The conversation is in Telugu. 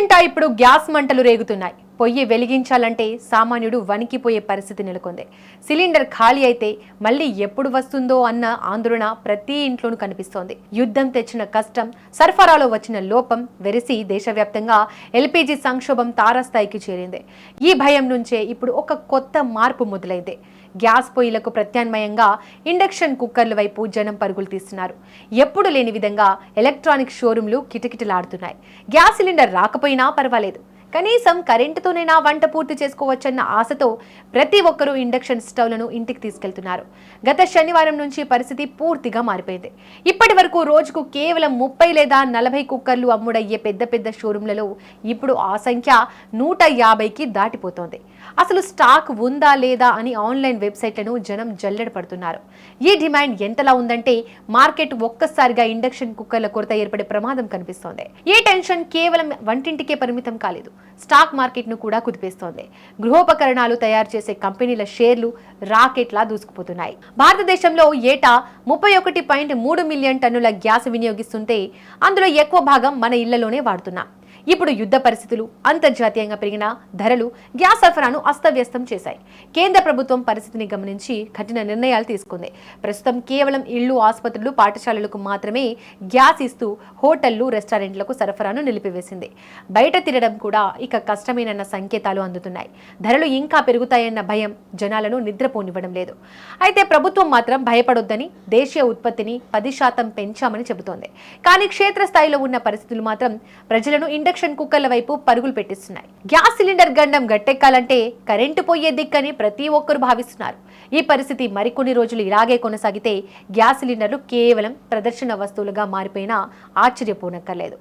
ఊరంతా ఇప్పుడు గ్యాస్ మంటలు రేగుతున్నాయి. పొయ్యి వెలిగించాలంటే సామాన్యుడు వణికిపోయే పరిస్థితి నెలకొంది. సిలిండర్ ఖాళీ అయితే మళ్ళీ ఎప్పుడు వస్తుందో అన్న ఆందోళన ప్రతి ఇంట్లోనూ కనిపిస్తోంది. యుద్ధం తెచ్చిన కష్టం, సరఫరాలో వచ్చిన లోపం వెరిసి దేశవ్యాప్తంగా ఎల్పీజీ సంక్షోభం తారాస్థాయికి చేరింది. ఈ భయం నుంచే ఇప్పుడు ఒక కొత్త మార్పు మొదలైంది. గ్యాస్ పొయ్యిలకు ప్రత్యామ్నాయంగా ఇండక్షన్ కుక్కర్ల వైపు జనం పరుగులు తీస్తున్నారు. ఎప్పుడు లేని విధంగా ఎలక్ట్రానిక్ షోరూంలు కిటకిటలాడుతున్నాయి. గ్యాస్ సిలిండర్ రాకపోయినా పర్వాలేదు, కనీసం కరెంటుతోనైనా వంట పూర్తి చేసుకోవచ్చన్న ఆశతో ప్రతి ఒక్కరూ ఇండక్షన్ స్టవ్లను ఇంటికి తీసుకెళ్తున్నారు. గత శనివారం నుంచి పరిస్థితి పూర్తిగా మారిపోయింది. ఇప్పటి వరకు రోజుకు కేవలం 30 లేదా 40 కుక్కర్లు అమ్ముడయ్యే పెద్ద పెద్ద షోరూంలలో ఇప్పుడు ఆ సంఖ్య 150కి దాటిపోతోంది. అసలు స్టాక్ ఉందా లేదా అని ఆన్లైన్ వెబ్సైట్లను జనం జల్లెడ పడుతున్నారు. ఈ డిమాండ్ ఎంతలా ఉందంటే మార్కెట్ ఒక్కసారిగా ఇండక్షన్ కుక్కర్ల కొరత ఏర్పడే ప్రమాదం కనిపిస్తోంది. ఈ టెన్షన్ కేవలం వంటింటికే పరిమితం కాలేదు, స్టాక్ మార్కెట్ ను కూడా కుదిపేస్తోంది. గృహోపకరణాలు తయారు చేసే కంపెనీల షేర్లు రాకెట్లా దూసుకుపోతున్నాయి. భారతదేశంలో ఏటా 31.3 మిలియన్ టన్నుల గ్యాస్ వినియోగిస్తుంటే అందులో ఎక్కువ భాగం మన ఇళ్లలోనే వాడుతున్నాం. ఇప్పుడు యుద్ధ పరిస్థితులు, అంతర్జాతీయంగా పెరిగిన ధరలు గ్యాస్ సరఫరాను అస్తవ్యస్తం చేశాయి. కేంద్ర ప్రభుత్వం పరిస్థితిని గమనించి కఠిన నిర్ణయాలు తీసుకుంది. ప్రస్తుతం కేవలం ఇళ్లు, ఆసుపత్రులు, పాఠశాలలకు మాత్రమే గ్యాస్ ఇస్తూ హోటళ్లు, రెస్టారెంట్లకు సరఫరాను నిలిపివేసింది. బయట తినడం కూడా ఇక కష్టమేనన్న సంకేతాలు అందుతున్నాయి. ధరలు ఇంకా పెరుగుతాయన్న భయం జనాలను నిద్రపోనివ్వడం లేదు. అయితే ప్రభుత్వం మాత్రం భయపడొద్దని దేశీయ ఉత్పత్తిని 10% పెంచామని చెబుతోంది. కానీ క్షేత్రస్థాయిలో ఉన్న పరిస్థితులు మాత్రం ప్రజలను ఇండక్షన్ కుక్కర్ల వైపు పరుగులు పెట్టిస్తున్నాయి. గ్యాస్ సిలిండర్ గండం గట్టెక్కాలంటే కరెంటు పోయే దిక్కని ప్రతి ఒక్కరూ భావిస్తున్నారు. ఈ పరిస్థితి మరికొన్ని రోజులు ఇలాగే కొనసాగితే గ్యాస్ సిలిండర్లు కేవలం ప్రదర్శన వస్తువులుగా మారిపోయినా ఆశ్చర్యపోనక్కర్లేదు.